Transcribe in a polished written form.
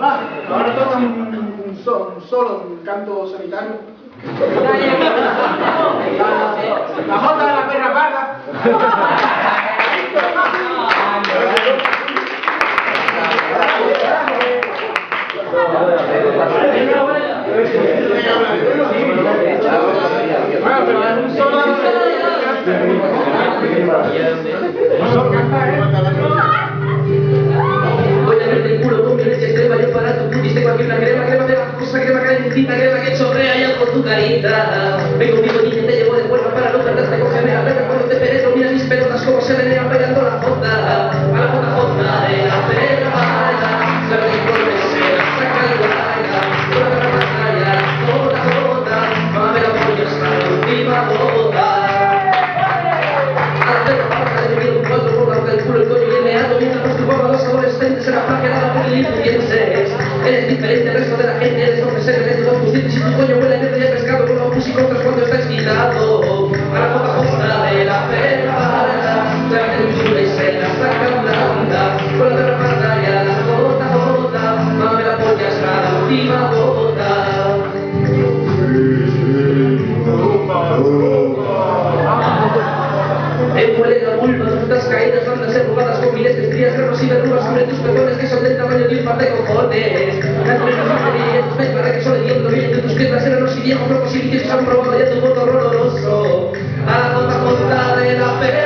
Va, ahora toca un solo, un canto solitario. La jota de la perra parda. Bueno, pero es un solo. Voy a verte el culo con violencia extrema, yo para tu putis tengo aquí una crema pegajosa, crema calentita, crema que chorrea ya por tu carita. Ven conmigo niña, te llevo de vuelta para no perderte, cógeme la verga cuando te penetro, mira mis pelotas como se venían pegando la jota, a la jota de la perra mala, se ve por mesera, saca el guarda, con la perra batalla, jota, mame la polla hasta la última jota. A la perra mala le quiero un cuatro por la del culo el coño y el meado, mientras masturbaba a los adolescentes en la placa de la poli y pienses, eres diferente al resto de la gente, eres lo que se ve todos tus dientes y tu coño huele a mierda y a pescado con los y contras cuando está excitado. A la jota de la perra parda, la censura y se la saca blanda, con la perra parda y a la jota, mame la polla hasta la última jota. Envuelve la vulva, frutas caídas, bandas arrugadas con miles de estrías, granos y verrugas sobre tus pezones que son del tamaño de un par de cojones. Cantos de batería, tus peces para que son hediondo, vienen de tus piernas enanos y viejos locos y vicios han probado ya tu voto horroroso. A la jota de la perra.